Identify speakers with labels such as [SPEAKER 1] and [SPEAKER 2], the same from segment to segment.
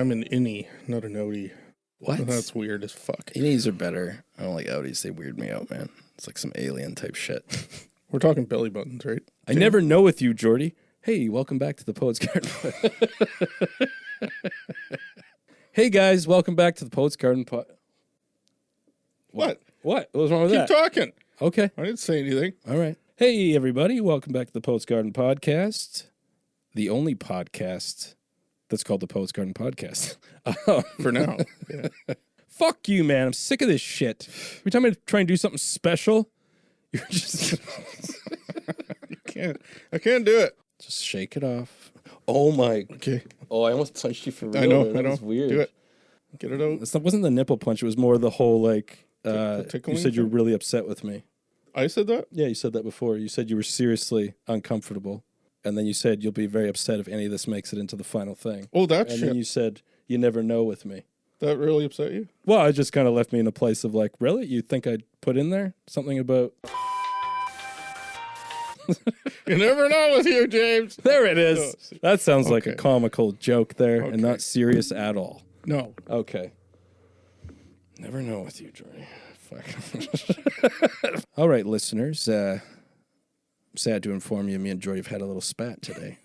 [SPEAKER 1] I'm an innie, not an outie.
[SPEAKER 2] What?
[SPEAKER 1] That's weird as fuck.
[SPEAKER 2] Innies are better. I don't like outies. They weird me out, man. It's like some alien type shit.
[SPEAKER 1] We're talking belly buttons, right?
[SPEAKER 2] I never know with you, Geordie. Hey, welcome back to the Poets Garden. Hey, guys, welcome back to the Poets Garden.
[SPEAKER 1] What?
[SPEAKER 2] What was wrong with
[SPEAKER 1] Keep
[SPEAKER 2] that?
[SPEAKER 1] talking.
[SPEAKER 2] Okay.
[SPEAKER 1] I didn't say anything.
[SPEAKER 2] All right. Hey, everybody. Welcome back to the Poets Garden podcast. The only podcast that's called the Poets Garden podcast.
[SPEAKER 1] For now. Yeah.
[SPEAKER 2] Fuck you, man. I'm sick of this shit. Every time I try and do something special, you're just...
[SPEAKER 1] I can't do it.
[SPEAKER 2] Just shake it off. Oh, my...
[SPEAKER 1] Okay.
[SPEAKER 2] Oh, I almost punched you for real.
[SPEAKER 1] I know.
[SPEAKER 2] That was weird.
[SPEAKER 1] Do it. Get it out.
[SPEAKER 2] It wasn't the nipple punch. It was more the whole, like...
[SPEAKER 1] tickling
[SPEAKER 2] you said you were
[SPEAKER 1] thing?
[SPEAKER 2] really upset with me.
[SPEAKER 1] I said that?
[SPEAKER 2] Yeah, you said that before. You said you were seriously uncomfortable. And then you said you'll be very upset if any of this makes it into the final thing.
[SPEAKER 1] Oh, that
[SPEAKER 2] And
[SPEAKER 1] shit.
[SPEAKER 2] then you said you never know with me.
[SPEAKER 1] That really upset you?
[SPEAKER 2] Well, it just kind of left me in a place of like, really? You think I'd put in there something about...
[SPEAKER 1] You never know with you, James.
[SPEAKER 2] There it is.
[SPEAKER 1] Oh,
[SPEAKER 2] That sounds like a
[SPEAKER 1] okay.
[SPEAKER 2] comical joke there and
[SPEAKER 1] Okay.
[SPEAKER 2] not serious at all.
[SPEAKER 1] No.
[SPEAKER 2] Okay. Never know with you, Jordy. Fuck. All right, listeners. Sad to inform you, me and Jordy have had a little spat today.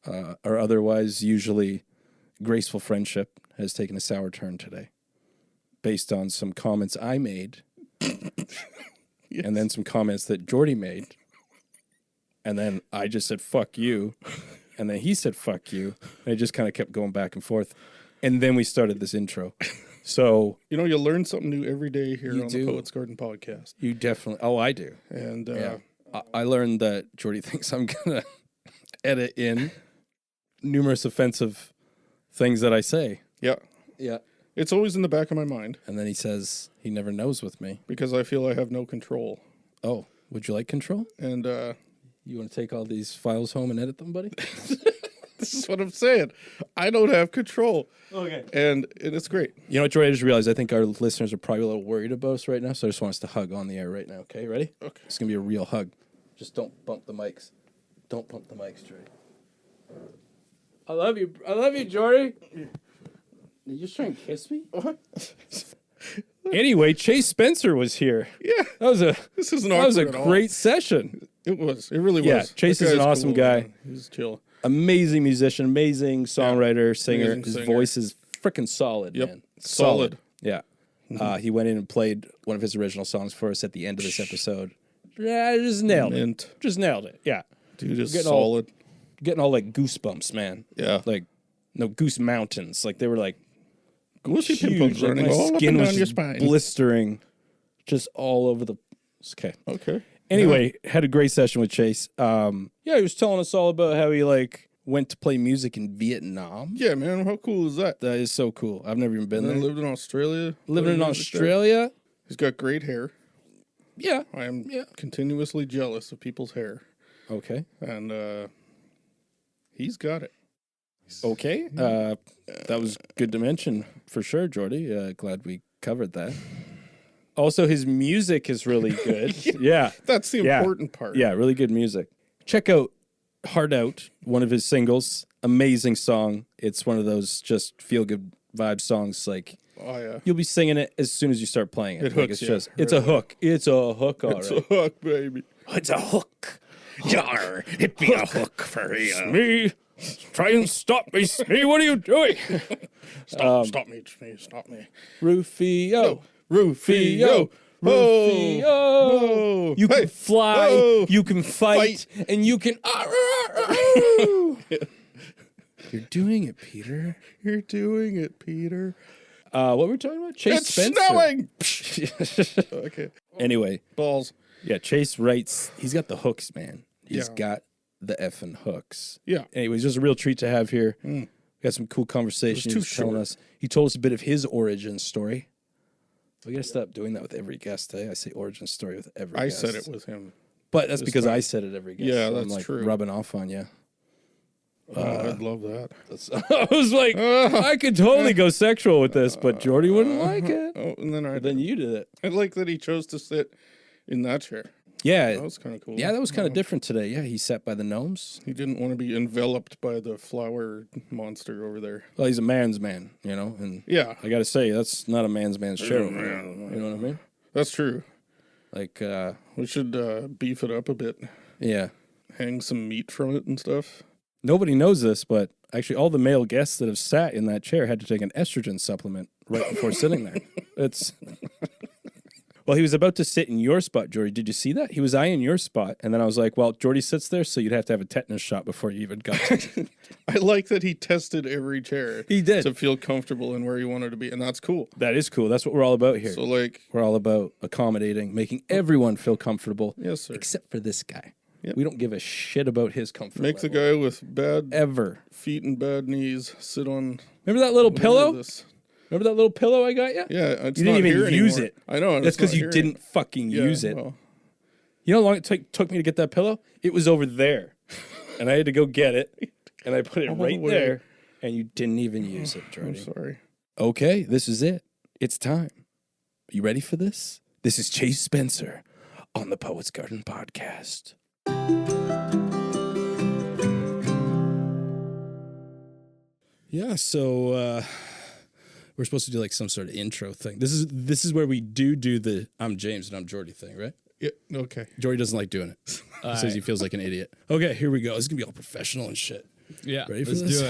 [SPEAKER 2] Our otherwise usually graceful friendship has taken a sour turn today based on some comments I made
[SPEAKER 1] Yes.
[SPEAKER 2] and then some comments that Jordy made. And then I just said, fuck you. And then he said, fuck you. And it just kind of kept going back and forth. And then we started this intro. So...
[SPEAKER 1] You know, you learn something new every day here on
[SPEAKER 2] do.
[SPEAKER 1] the Poets Garden podcast.
[SPEAKER 2] You definitely... Oh, I do.
[SPEAKER 1] And
[SPEAKER 2] Yeah. I learned that Jordy thinks I'm going to edit in numerous offensive things that I say.
[SPEAKER 1] yeah,
[SPEAKER 2] Yeah.
[SPEAKER 1] it's always in the back of my mind
[SPEAKER 2] And then he says he never knows with me.
[SPEAKER 1] because I feel I have no control.
[SPEAKER 2] Oh, would you like control?
[SPEAKER 1] And
[SPEAKER 2] You want to take all these files home and edit them, buddy?
[SPEAKER 1] this is what I'm saying. I don't have control.
[SPEAKER 2] Okay.
[SPEAKER 1] And it's great.
[SPEAKER 2] You know what, Jordy? I just realized I think our listeners are probably a little worried about us right now, so I just want us to hug on the air right now. Okay, ready?
[SPEAKER 1] Okay.
[SPEAKER 2] It's going to be a real hug. Just don't bump the mics. Don't bump the mics, Jordy. I love you. I love you, Jordy. Did you just try and kiss me?
[SPEAKER 1] What?
[SPEAKER 2] Anyway, Chase Spencer was here.
[SPEAKER 1] Yeah. This isn't
[SPEAKER 2] That was a
[SPEAKER 1] awkward at all.
[SPEAKER 2] great session.
[SPEAKER 1] It was. It really
[SPEAKER 2] Yeah,
[SPEAKER 1] was.
[SPEAKER 2] Chase
[SPEAKER 1] That
[SPEAKER 2] is an
[SPEAKER 1] guy's
[SPEAKER 2] awesome
[SPEAKER 1] cool,
[SPEAKER 2] guy.
[SPEAKER 1] man. He's chill.
[SPEAKER 2] Amazing musician, amazing songwriter, singer.
[SPEAKER 1] amazing
[SPEAKER 2] His
[SPEAKER 1] singer.
[SPEAKER 2] voice is freaking solid,
[SPEAKER 1] Yep.
[SPEAKER 2] man.
[SPEAKER 1] Solid.
[SPEAKER 2] Yeah. He went in and played one of his original songs for us at the end of this episode. Yeah, just nailed
[SPEAKER 1] Mint.
[SPEAKER 2] it. Just nailed it. Yeah.
[SPEAKER 1] Dude is
[SPEAKER 2] Getting all-
[SPEAKER 1] solid.
[SPEAKER 2] Getting all like goosebumps, man.
[SPEAKER 1] Yeah.
[SPEAKER 2] Like, no, goose mountains. Like they were like
[SPEAKER 1] Goosey
[SPEAKER 2] huge.
[SPEAKER 1] pimples
[SPEAKER 2] Like,
[SPEAKER 1] running
[SPEAKER 2] my
[SPEAKER 1] all up
[SPEAKER 2] skin
[SPEAKER 1] and
[SPEAKER 2] was
[SPEAKER 1] down your
[SPEAKER 2] just
[SPEAKER 1] spine.
[SPEAKER 2] blistering just all over the... Okay.
[SPEAKER 1] Okay.
[SPEAKER 2] Anyway, had a great session with Chase. Yeah, he was telling us all about how he like went to play music in Vietnam.
[SPEAKER 1] Yeah, man. How cool is that?
[SPEAKER 2] That is so cool. I've never even been
[SPEAKER 1] And then
[SPEAKER 2] there.
[SPEAKER 1] lived in Australia.
[SPEAKER 2] Living in
[SPEAKER 1] played music there.
[SPEAKER 2] Australia.
[SPEAKER 1] He's got great hair.
[SPEAKER 2] Yeah.
[SPEAKER 1] I am
[SPEAKER 2] Yeah.
[SPEAKER 1] continuously jealous of people's hair.
[SPEAKER 2] Okay.
[SPEAKER 1] And he's got it.
[SPEAKER 2] Okay. That was good to mention for sure, Jordy. Glad we covered that. Also, his music is really good. Yeah.
[SPEAKER 1] That's the
[SPEAKER 2] Yeah.
[SPEAKER 1] important part.
[SPEAKER 2] Yeah, really good music. Check out Hard Out, one of his singles. Amazing song. It's one of those just feel-good vibe songs. Like,
[SPEAKER 1] Oh, yeah.
[SPEAKER 2] you'll be singing it as soon as you start playing it.
[SPEAKER 1] It
[SPEAKER 2] Like,
[SPEAKER 1] hooks
[SPEAKER 2] it's
[SPEAKER 1] you,
[SPEAKER 2] just, it's a
[SPEAKER 1] really.
[SPEAKER 2] hook. It's a hook, all
[SPEAKER 1] It's
[SPEAKER 2] right.
[SPEAKER 1] a hook, baby.
[SPEAKER 2] It's a hook. Yar, it be a hook for you. Smee, try and stop me, Smee. What are you doing?
[SPEAKER 1] Stop me, stop me.
[SPEAKER 2] Rufio.
[SPEAKER 1] Rufio.
[SPEAKER 2] Rufio.
[SPEAKER 1] Oh.
[SPEAKER 2] You can
[SPEAKER 1] Hey.
[SPEAKER 2] fly,
[SPEAKER 1] Oh.
[SPEAKER 2] you can fight, and you can... You're doing it, Peter.
[SPEAKER 1] You're doing it, Peter.
[SPEAKER 2] What were we talking about? Chase
[SPEAKER 1] It's
[SPEAKER 2] Spencer.
[SPEAKER 1] snowing. Okay.
[SPEAKER 2] Anyway,
[SPEAKER 1] Balls.
[SPEAKER 2] yeah, Chase writes... He's got the hooks, man. He's
[SPEAKER 1] Yeah.
[SPEAKER 2] got the effing hooks.
[SPEAKER 1] Yeah.
[SPEAKER 2] Anyways, just a real treat to have here. We had some cool conversation.
[SPEAKER 1] It was too short.
[SPEAKER 2] He told us a bit of his origin story. We gotta stop doing that with every guest. I say origin story with every
[SPEAKER 1] I
[SPEAKER 2] guest.
[SPEAKER 1] said it with him.
[SPEAKER 2] But that's
[SPEAKER 1] this
[SPEAKER 2] because
[SPEAKER 1] time.
[SPEAKER 2] I said it every guest.
[SPEAKER 1] Yeah,
[SPEAKER 2] so
[SPEAKER 1] that's
[SPEAKER 2] I'm like
[SPEAKER 1] true.
[SPEAKER 2] rubbing off on you.
[SPEAKER 1] I'd love that.
[SPEAKER 2] I was like, I could totally go sexual with this, but Jordy wouldn't like it.
[SPEAKER 1] Oh, and then
[SPEAKER 2] Then you did it.
[SPEAKER 1] I like that he chose to sit in that chair.
[SPEAKER 2] Yeah.
[SPEAKER 1] That was kind of cool.
[SPEAKER 2] Yeah, that was kind of different today. Yeah, he sat by the gnomes.
[SPEAKER 1] He didn't want to be enveloped by the flower monster over there.
[SPEAKER 2] Well, he's a man's man, you know, and
[SPEAKER 1] Yeah.
[SPEAKER 2] I got to say, that's not a man's chair.
[SPEAKER 1] a man.
[SPEAKER 2] You know what I mean?
[SPEAKER 1] That's true.
[SPEAKER 2] Like,
[SPEAKER 1] We should beef it up a bit.
[SPEAKER 2] yeah.
[SPEAKER 1] Hang some meat from it and stuff.
[SPEAKER 2] Nobody knows this, but actually all the male guests that have sat in that chair had to take an estrogen supplement right before sitting there. It's... Well, he was about to sit in your spot, Geordie. Did you see that? He was eyeing your spot, and then I was like, well, Geordie sits there, so you'd have to have a tetanus shot before you even got to
[SPEAKER 1] I like that he tested every chair.
[SPEAKER 2] He did.
[SPEAKER 1] To feel comfortable in where he wanted to be, and that's cool.
[SPEAKER 2] That is cool. That's what we're all about here.
[SPEAKER 1] So, like...
[SPEAKER 2] We're all about accommodating, making everyone feel comfortable.
[SPEAKER 1] Yes, sir.
[SPEAKER 2] Except for this guy.
[SPEAKER 1] Yep.
[SPEAKER 2] We don't give a shit about his comfort
[SPEAKER 1] Make the
[SPEAKER 2] level.
[SPEAKER 1] guy with bad
[SPEAKER 2] Ever.
[SPEAKER 1] feet and bad knees sit on...
[SPEAKER 2] Remember that little pillow?
[SPEAKER 1] This.
[SPEAKER 2] Remember that little pillow I got you?
[SPEAKER 1] Yeah, it's
[SPEAKER 2] You
[SPEAKER 1] not
[SPEAKER 2] didn't even
[SPEAKER 1] here
[SPEAKER 2] use
[SPEAKER 1] anymore.
[SPEAKER 2] it.
[SPEAKER 1] I know.
[SPEAKER 2] That's because you didn't fucking use it.
[SPEAKER 1] Well,
[SPEAKER 2] You know how long it took me to get that pillow? It was over there. And I had to go get it. And I put it
[SPEAKER 1] All
[SPEAKER 2] right
[SPEAKER 1] the way.
[SPEAKER 2] there. And you didn't even use it,
[SPEAKER 1] I'm
[SPEAKER 2] Geordie.
[SPEAKER 1] sorry.
[SPEAKER 2] Okay, this is it. It's time. You ready for this? This is Chase Spencer on the Poets Garden podcast. Yeah, so we're supposed to do like some sort of intro thing. This is where we do the I'm James and I'm Geordie thing, right?
[SPEAKER 1] Yeah. Okay.
[SPEAKER 2] Geordie doesn't like doing it. He says he feels like an idiot. Okay, here we go. This is gonna be all professional and shit.
[SPEAKER 3] Yeah,
[SPEAKER 2] Ready for
[SPEAKER 3] let's
[SPEAKER 2] this?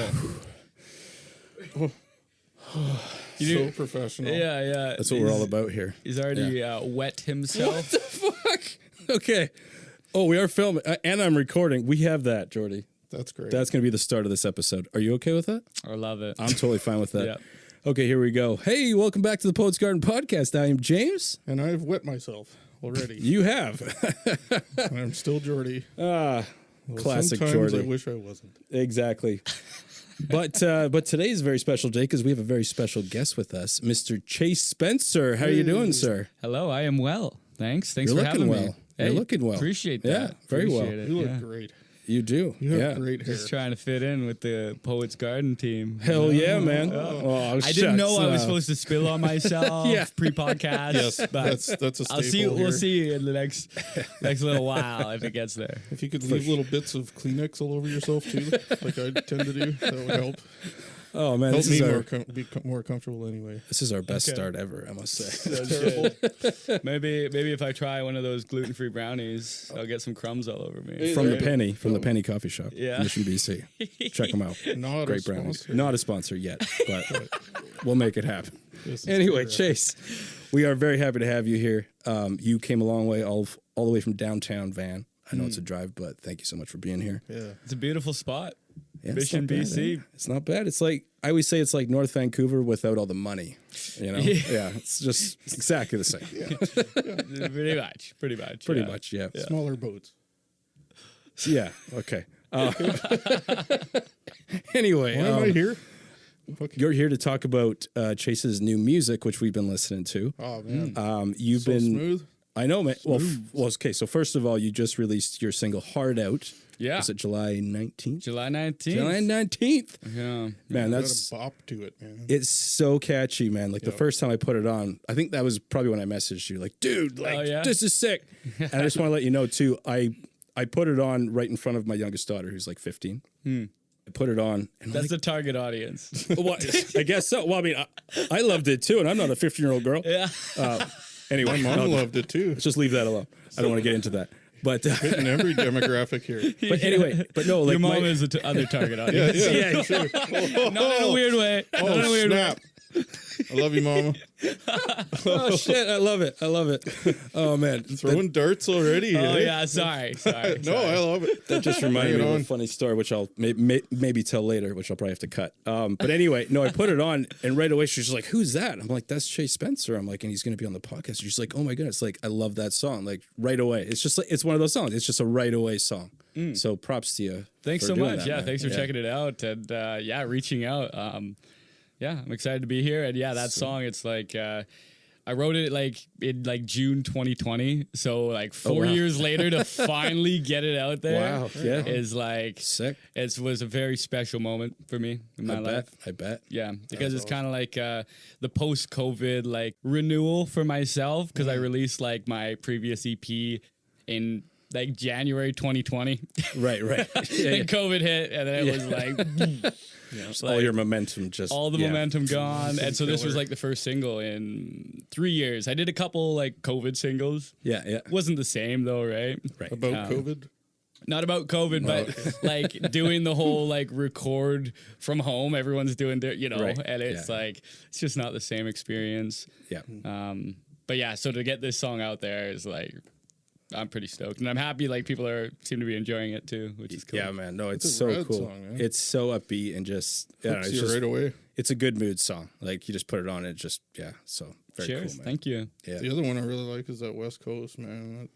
[SPEAKER 3] do it.
[SPEAKER 1] So professional.
[SPEAKER 3] Yeah.
[SPEAKER 2] That's what we're all about here.
[SPEAKER 3] He's already wet himself.
[SPEAKER 2] What the fuck? Okay. Oh, we are filming and I'm recording. We have that, Geordie.
[SPEAKER 1] That's great.
[SPEAKER 2] That's going to be the start of this episode. Are you okay with that?
[SPEAKER 3] I love it.
[SPEAKER 2] I'm totally fine with that.
[SPEAKER 3] Yeah.
[SPEAKER 2] Okay, here we go. Hey, welcome back to the Poets Garden podcast. I am James.
[SPEAKER 1] and I've wet myself already.
[SPEAKER 2] You have.
[SPEAKER 1] And I'm still Geordie.
[SPEAKER 2] Classic
[SPEAKER 1] Sometimes
[SPEAKER 2] Geordie.
[SPEAKER 1] I wish I wasn't.
[SPEAKER 2] Exactly. But today is a very special day because we have a very special guest with us, Mr. Chase Spencer. How are you doing, sir?
[SPEAKER 3] Hello, I am well. Thanks
[SPEAKER 2] You're
[SPEAKER 3] for
[SPEAKER 2] looking
[SPEAKER 3] having
[SPEAKER 2] well.
[SPEAKER 3] me.
[SPEAKER 2] You're looking well.
[SPEAKER 3] Appreciate that.
[SPEAKER 2] Yeah, very well.
[SPEAKER 3] Appreciate it,
[SPEAKER 1] You look
[SPEAKER 3] yeah.
[SPEAKER 1] great.
[SPEAKER 2] You do.
[SPEAKER 1] You have
[SPEAKER 2] Yeah.
[SPEAKER 1] great hair.
[SPEAKER 3] Just trying to fit in with the Poets Garden team.
[SPEAKER 2] Hell yeah, man. Oh,
[SPEAKER 3] I didn't know I was
[SPEAKER 2] shucks.
[SPEAKER 3] supposed to spill on myself
[SPEAKER 2] Yeah.
[SPEAKER 3] pre-podcast.
[SPEAKER 1] Yes,
[SPEAKER 3] but
[SPEAKER 1] that's a staple
[SPEAKER 3] I'll see.
[SPEAKER 1] here.
[SPEAKER 3] We'll see in the next little while if it gets there.
[SPEAKER 1] If you could leave little bits of Kleenex all over yourself too, like I tend to do, that would help.
[SPEAKER 2] Oh man,
[SPEAKER 1] Help
[SPEAKER 2] this
[SPEAKER 1] me
[SPEAKER 2] is
[SPEAKER 1] be more comfortable anyway.
[SPEAKER 2] this is our best
[SPEAKER 3] Okay.
[SPEAKER 2] start ever, I must say.
[SPEAKER 3] That's good. Maybe if I try one of those gluten-free brownies, I'll get some crumbs all over me.
[SPEAKER 2] From the Penny Coffee Shop,
[SPEAKER 3] Yeah.
[SPEAKER 2] Mission BC. Check them out.
[SPEAKER 1] Not
[SPEAKER 2] Great
[SPEAKER 1] a
[SPEAKER 2] brownies.
[SPEAKER 1] sponsor.
[SPEAKER 2] Not a sponsor yet, but we'll make it happen.
[SPEAKER 1] This is
[SPEAKER 2] Anyway,
[SPEAKER 1] correct.
[SPEAKER 2] Chase, we are very happy to have you here. You came a long way, all the way from downtown Van. I know it's a drive, but thank you so much for being here.
[SPEAKER 1] Yeah.
[SPEAKER 3] It's a beautiful spot.
[SPEAKER 2] Yeah, it's
[SPEAKER 3] Mission
[SPEAKER 2] not bad,
[SPEAKER 3] BC.
[SPEAKER 2] eh? It's not bad. It's like I always say, it's like North Vancouver without all the money. You know? Yeah, it's just exactly the same.
[SPEAKER 3] Pretty much.
[SPEAKER 2] Pretty much, yeah.
[SPEAKER 1] Smaller boats.
[SPEAKER 2] Yeah. Okay. Anyway,
[SPEAKER 1] Why am I here?
[SPEAKER 2] you're here to talk about Chase's new music, which we've been listening to.
[SPEAKER 1] Oh man.
[SPEAKER 2] You've
[SPEAKER 1] So
[SPEAKER 2] been,
[SPEAKER 1] smooth.
[SPEAKER 2] I know, man. Well, okay. So first of all, you just released your single "Hard Out."
[SPEAKER 3] Yeah.
[SPEAKER 2] Was it July 19th?
[SPEAKER 3] July 19th.
[SPEAKER 2] July 19th.
[SPEAKER 3] Yeah.
[SPEAKER 2] Man,
[SPEAKER 1] Got
[SPEAKER 2] that's
[SPEAKER 1] a bop to it, man.
[SPEAKER 2] it's so catchy, man. Like the first time I put it on, I think that was probably when I messaged you, like, dude, like
[SPEAKER 3] yeah?
[SPEAKER 2] this is sick. And I just want to let you know too, I put it on right in front of my youngest daughter, who's like 15. I put it on, and
[SPEAKER 3] That's the target audience.
[SPEAKER 2] well, I guess so. Well, I mean, I loved it too, and I'm not a 15-year-old girl.
[SPEAKER 3] Yeah.
[SPEAKER 2] Anyway,
[SPEAKER 1] My mom loved it too.
[SPEAKER 2] let's just leave that alone. I don't want to get into that. But
[SPEAKER 1] In every demographic here.
[SPEAKER 2] but anyway, but no, like
[SPEAKER 3] Your mom
[SPEAKER 2] my,
[SPEAKER 3] is the other target audience.
[SPEAKER 2] yeah, sure.
[SPEAKER 3] Not in a weird way. Not in a
[SPEAKER 1] Oh
[SPEAKER 3] weird way.
[SPEAKER 1] snap! I love you, Mama.
[SPEAKER 2] Oh shit, I love it. Oh man,
[SPEAKER 1] Throwing darts already.
[SPEAKER 3] Oh
[SPEAKER 1] eh?
[SPEAKER 3] yeah, sorry.
[SPEAKER 1] No, I love it.
[SPEAKER 2] that just reminded
[SPEAKER 1] Bring
[SPEAKER 2] me
[SPEAKER 1] it
[SPEAKER 2] of a
[SPEAKER 1] on.
[SPEAKER 2] funny story, which I'll maybe tell later, which I'll probably have to cut. But anyway, no, I put it on, and right away she's like, "Who's that?" I'm like, "That's Chase Spencer." I'm like, and he's going to be on the podcast. She's like, "Oh my goodness!" Like, I love that song. Like right away, it's just like it's one of those songs. It's just a right away song. So props to you.
[SPEAKER 3] Thanks
[SPEAKER 2] for
[SPEAKER 3] so
[SPEAKER 2] doing
[SPEAKER 3] much.
[SPEAKER 2] that,
[SPEAKER 3] Yeah,
[SPEAKER 2] man.
[SPEAKER 3] thanks for checking it out and reaching out. Yeah, I'm excited to be here. And yeah, that song, it's like I wrote it like in like June 2020. So like 4
[SPEAKER 2] wow.
[SPEAKER 3] years later to finally get it out there.
[SPEAKER 2] Wow, yeah.
[SPEAKER 3] Is like
[SPEAKER 2] Sick.
[SPEAKER 3] it was a very special moment for me in my life.
[SPEAKER 2] I bet.
[SPEAKER 3] Yeah, because it's kind of like the post-COVID like renewal for myself because I released like my previous EP in like January 2020.
[SPEAKER 2] Right.
[SPEAKER 3] Then COVID hit, and then it was like,
[SPEAKER 2] Just all your momentum
[SPEAKER 3] all the momentum gone. And so this was like the first single in 3 years. I did a couple like COVID singles.
[SPEAKER 2] Yeah.
[SPEAKER 3] Wasn't the same though, right?
[SPEAKER 2] Right.
[SPEAKER 1] About COVID?
[SPEAKER 3] Not about COVID, but like doing the whole like record from home. Everyone's doing their,
[SPEAKER 2] Right.
[SPEAKER 3] and it's like, it's just not the same experience.
[SPEAKER 2] Yeah.
[SPEAKER 3] But yeah, so to get this song out there is like, I'm pretty stoked, and I'm happy like people seem to be enjoying it too, which is cool.
[SPEAKER 2] Yeah, man. No, it's
[SPEAKER 1] It's a
[SPEAKER 2] so
[SPEAKER 1] rad
[SPEAKER 2] cool.
[SPEAKER 1] song, man.
[SPEAKER 2] It's so upbeat and just
[SPEAKER 1] Hooks
[SPEAKER 2] it's
[SPEAKER 1] you
[SPEAKER 2] just
[SPEAKER 1] right away.
[SPEAKER 2] it's a good mood song. Like you just put it on, it just so very
[SPEAKER 3] Cheers,
[SPEAKER 2] cool, man.
[SPEAKER 3] thank you.
[SPEAKER 2] Yeah.
[SPEAKER 1] The other one I really like is that West Coast, man.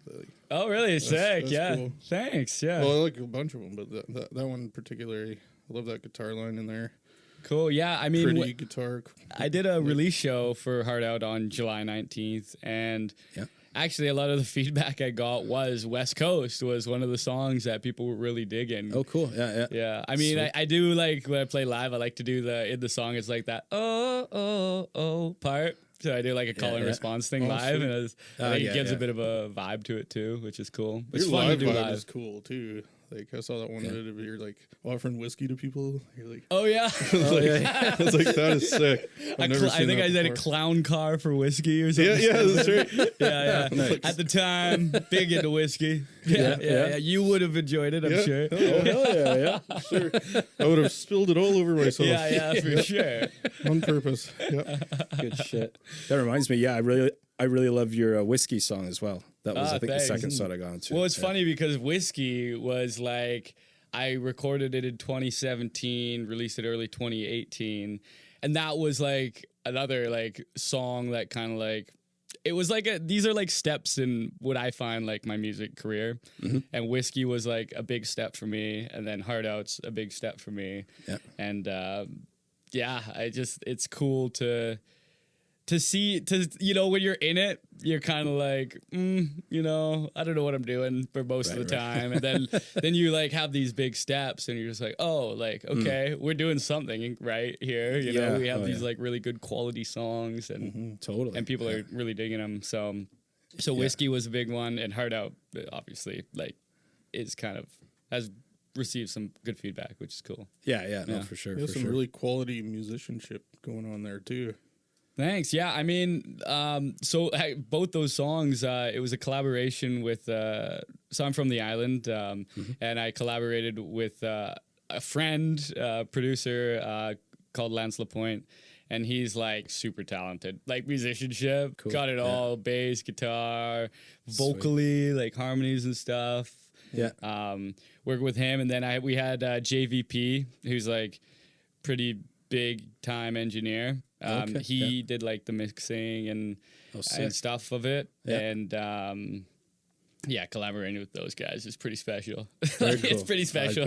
[SPEAKER 3] Oh, really? Sick.
[SPEAKER 1] that's
[SPEAKER 3] Yeah.
[SPEAKER 1] cool.
[SPEAKER 3] Thanks. Yeah.
[SPEAKER 1] Well, I like a bunch of them, but that one particularly, I love that guitar line in there.
[SPEAKER 3] Cool. Yeah. I mean,
[SPEAKER 1] Pretty guitar.
[SPEAKER 3] I did a release show for Hard Out on July 19th, and actually a lot of the feedback I got was West Coast was one of the songs that people were really digging.
[SPEAKER 2] Oh, cool. Yeah.
[SPEAKER 3] Yeah, I mean, I do like when I play live. I like to do in the song. It's like that oh part. So I do like a call and response thing live,
[SPEAKER 1] sweet.
[SPEAKER 3] and I think it gives a bit of a vibe to it too, which is cool. It's
[SPEAKER 1] Your
[SPEAKER 3] fun to
[SPEAKER 1] live
[SPEAKER 3] do
[SPEAKER 1] vibe
[SPEAKER 3] live.
[SPEAKER 1] is cool too. Like I saw that one bit of you're like offering whiskey to people. You're like,
[SPEAKER 3] Oh yeah,
[SPEAKER 1] I was like, that is sick. I've never
[SPEAKER 3] I
[SPEAKER 1] seen
[SPEAKER 3] think
[SPEAKER 1] that
[SPEAKER 3] I did a
[SPEAKER 1] before.
[SPEAKER 3] clown car for whiskey or something.
[SPEAKER 1] Yeah, that's right.
[SPEAKER 3] yeah.
[SPEAKER 2] Nice.
[SPEAKER 3] At the time, big into whiskey. Yeah. You would have enjoyed it, I'm
[SPEAKER 1] Yeah.
[SPEAKER 3] sure.
[SPEAKER 1] Oh,
[SPEAKER 2] Yeah.
[SPEAKER 1] sure. I would have spilled it all over myself.
[SPEAKER 3] Yeah, for sure.
[SPEAKER 1] On purpose. Yeah.
[SPEAKER 2] Good shit. That reminds me. Yeah, I really love your whiskey song as well. That was I think
[SPEAKER 3] thanks.
[SPEAKER 2] the second song I got into.
[SPEAKER 3] Well, it's funny because Whiskey was like, I recorded it in 2017, released it early 2018. And that was like another like song that kind of like, it was like these are like steps in what I find like my music career. And Whiskey was like a big step for me. And then Hard Out's a big step for me.
[SPEAKER 2] Yeah.
[SPEAKER 3] And it's cool to see, when you're in it, you're kind of like, I don't know what I'm doing for most of the time. And then you like have these big steps and you're just like, oh, like, okay, we're doing something right here. You know, we have these like really good quality songs and
[SPEAKER 2] totally.
[SPEAKER 3] and people are really digging them. So Whiskey was a big one, and Hard Out, obviously, like, is kind of, has received some good feedback, which is cool.
[SPEAKER 2] Yeah, no, for sure.
[SPEAKER 1] There's
[SPEAKER 2] For
[SPEAKER 1] some
[SPEAKER 2] sure.
[SPEAKER 1] really quality musicianship going on there too.
[SPEAKER 3] Thanks. Yeah, I mean, both those songs, it was a collaboration with. So I'm from the island, and I collaborated with a friend, producer called Lance Lapointe, and he's like super talented, like musicianship, got it all, bass, guitar, vocally, like harmonies and stuff.
[SPEAKER 2] Yeah.
[SPEAKER 3] Work with him, and then we had JVP, who's like pretty big time engineer. He did like the mixing and stuff of it, and collaborating with those guys is pretty special. It's pretty special.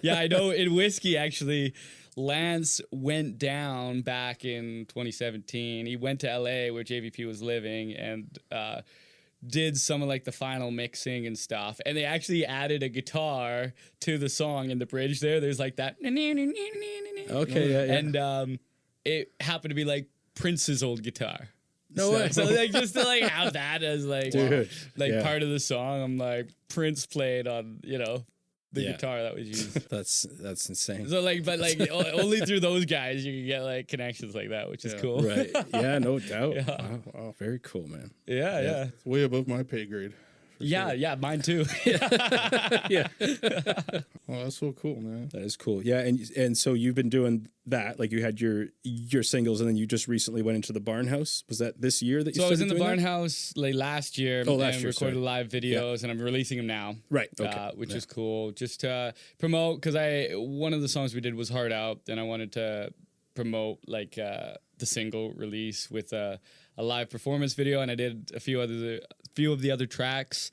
[SPEAKER 3] Yeah, I know. In Whiskey, actually, Lance went down back in 2017. He went to LA where JVP was living and did some of like the final mixing and stuff. And they actually added a guitar to the song in the bridge there. There's like that.
[SPEAKER 2] Okay, yeah.
[SPEAKER 3] And it happened to be like Prince's old guitar.
[SPEAKER 2] No way.
[SPEAKER 3] So like just to like have that as like
[SPEAKER 2] Dude,
[SPEAKER 3] part of the song, I'm like Prince played on, the guitar that was used.
[SPEAKER 2] That's insane.
[SPEAKER 3] So like, but like only through those guys you can get like connections like that, which is cool.
[SPEAKER 2] Right. Yeah, no doubt.
[SPEAKER 3] Yeah.
[SPEAKER 2] Wow. Very cool, man.
[SPEAKER 3] Yeah.
[SPEAKER 1] It's way above my pay grade.
[SPEAKER 3] Yeah, mine too.
[SPEAKER 2] Yeah.
[SPEAKER 1] Oh, that's so cool, man.
[SPEAKER 2] That is cool. Yeah, and so you've been doing that, like you had your singles, and then you just recently went into the Barn House. Was that this year that you?
[SPEAKER 3] So I was in
[SPEAKER 2] started
[SPEAKER 3] the
[SPEAKER 2] doing
[SPEAKER 3] Barn
[SPEAKER 2] that?
[SPEAKER 3] House like last year,
[SPEAKER 2] last
[SPEAKER 3] and
[SPEAKER 2] year,
[SPEAKER 3] recorded
[SPEAKER 2] sorry.
[SPEAKER 3] live videos, and I'm releasing them now.
[SPEAKER 2] Right. Okay.
[SPEAKER 3] Which is cool. Just to promote, because one of the songs we did was Hard Out, and I wanted to promote like the single release with a live performance video, and I did a few of the other tracks.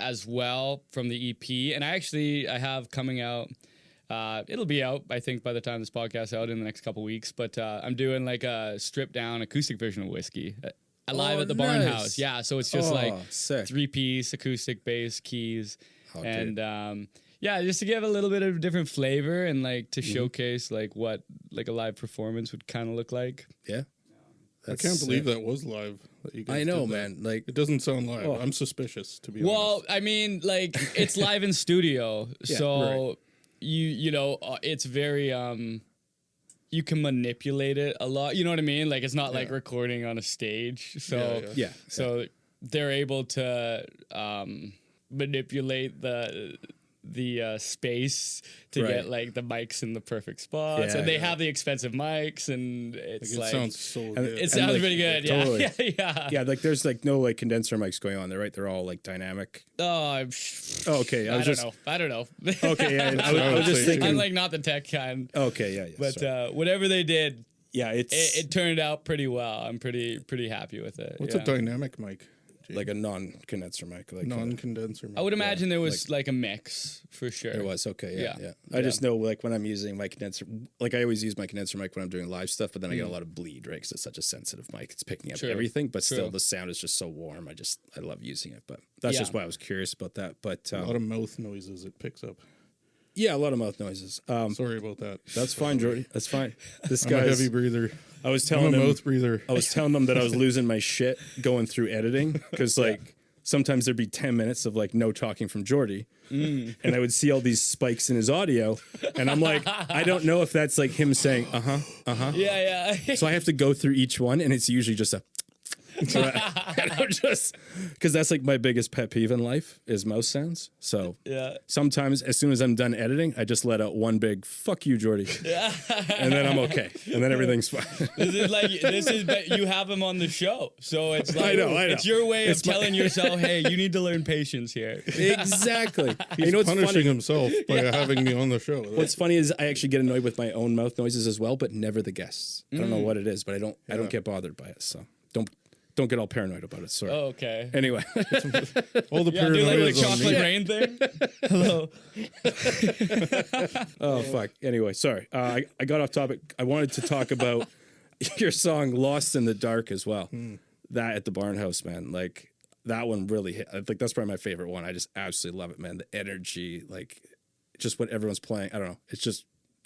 [SPEAKER 3] As well from the EP, and I have coming out. It'll be out, I think, by the time this podcast is out in the next couple weeks. But I'm doing like a stripped down acoustic version of Whiskey live at the Barn
[SPEAKER 2] nice.
[SPEAKER 3] House. Yeah, so it's just like
[SPEAKER 2] sick.
[SPEAKER 3] 3-piece acoustic bass, keys,
[SPEAKER 2] dude.
[SPEAKER 3] and just to give a little bit of different flavor and like to showcase like what like a live performance would kind of look like.
[SPEAKER 2] Yeah.
[SPEAKER 1] I can't believe that was live. That you guys
[SPEAKER 2] I know,
[SPEAKER 1] did that.
[SPEAKER 2] man. Like,
[SPEAKER 1] It doesn't sound live.
[SPEAKER 2] Oh.
[SPEAKER 1] I'm suspicious, to be
[SPEAKER 3] Well,
[SPEAKER 1] honest.
[SPEAKER 3] I mean, like it's live in studio, so you know it's very you can manipulate it a lot. You know what I mean? Like it's not like recording on a stage. So
[SPEAKER 2] yeah.
[SPEAKER 3] so they're able to manipulate the space to
[SPEAKER 2] Right.
[SPEAKER 3] get like the mics in the perfect spots,
[SPEAKER 2] Yeah,
[SPEAKER 3] and they
[SPEAKER 2] yeah.
[SPEAKER 3] have the expensive mics, and it's
[SPEAKER 1] It
[SPEAKER 3] like
[SPEAKER 1] sounds so good.
[SPEAKER 3] it sounds
[SPEAKER 2] like,
[SPEAKER 3] pretty good.
[SPEAKER 2] totally.
[SPEAKER 3] Yeah, yeah.
[SPEAKER 2] Yeah, like there's like no like condenser mics going on there, right? They're all like dynamic.
[SPEAKER 3] Oh,
[SPEAKER 2] Oh, okay.
[SPEAKER 3] I don't know.
[SPEAKER 2] Okay, yeah. I was just thinking.
[SPEAKER 3] I'm like not the tech kind.
[SPEAKER 2] Okay, yeah.
[SPEAKER 3] But
[SPEAKER 2] sorry.
[SPEAKER 3] whatever they did,
[SPEAKER 2] Yeah,
[SPEAKER 3] it turned out pretty well. I'm pretty happy with it.
[SPEAKER 1] What's
[SPEAKER 3] yeah.
[SPEAKER 1] a dynamic mic?
[SPEAKER 2] like a non-condenser mic. Like
[SPEAKER 1] Non-condenser mic.
[SPEAKER 3] I would imagine there was like a mix for sure.
[SPEAKER 2] There was okay, yeah.
[SPEAKER 3] Yeah.
[SPEAKER 2] I just know like when I'm using my condenser, like I always use my condenser mic when I'm doing live stuff, but then I
[SPEAKER 3] Mm.
[SPEAKER 2] get a lot of bleed, right? Because it's such a sensitive mic, it's picking up
[SPEAKER 3] True.
[SPEAKER 2] everything, but still
[SPEAKER 3] True.
[SPEAKER 2] the sound is just so warm. I love using it, but that's
[SPEAKER 3] Yeah.
[SPEAKER 2] just why I was curious about that. But
[SPEAKER 1] A lot of mouth noises it picks up.
[SPEAKER 2] yeah, a lot of mouth noises.
[SPEAKER 1] Sorry about that.
[SPEAKER 2] That's fine, Geordie. That's fine. This
[SPEAKER 1] I'm a
[SPEAKER 2] guy's.
[SPEAKER 1] heavy breather.
[SPEAKER 2] I was
[SPEAKER 1] I'm
[SPEAKER 2] telling
[SPEAKER 1] a
[SPEAKER 2] him.
[SPEAKER 1] mouth breather.
[SPEAKER 2] I was telling them that I was losing my shit going through editing because like sometimes there'd be 10 minutes of like no talking from Geordie and I would see all these spikes in his audio and I'm like, I don't know if that's like him saying,
[SPEAKER 3] Yeah, yeah.
[SPEAKER 2] So I have to go through each one and it's usually just a so and I'm just because that's like my biggest pet peeve in life is mouse sounds. So
[SPEAKER 3] Yeah.
[SPEAKER 2] sometimes as soon as I'm done editing, I just let out one big fuck you, Geordie. And then I'm okay. And then everything's fine.
[SPEAKER 3] But you have him on the show, so it's like
[SPEAKER 2] I know.
[SPEAKER 3] it's your way
[SPEAKER 2] It's
[SPEAKER 3] of telling yourself, hey, you need to learn patience here.
[SPEAKER 2] Exactly.
[SPEAKER 1] He's
[SPEAKER 2] you know what's
[SPEAKER 1] punishing
[SPEAKER 2] funny?
[SPEAKER 1] himself by having me on the show.
[SPEAKER 2] What's funny is I actually get annoyed with my own mouth noises as well, but never the guests. I don't know what it is, but I don't get bothered by it. So don't get all paranoid about it. Sorry.
[SPEAKER 3] Oh, okay.
[SPEAKER 2] Anyway,
[SPEAKER 1] all the
[SPEAKER 3] Yeah, do
[SPEAKER 1] paranoia
[SPEAKER 3] like the
[SPEAKER 1] is on
[SPEAKER 3] chocolate
[SPEAKER 1] me.
[SPEAKER 3] rain thing. Hello.
[SPEAKER 2] oh fuck. Anyway, sorry. I got off topic. I wanted to talk about your song "Lost in the Dark" as well. That at the Barn House, man. Like that one really hit. I think that's probably my favorite one. I just absolutely love it, man. The energy, like just what everyone's playing. I don't know.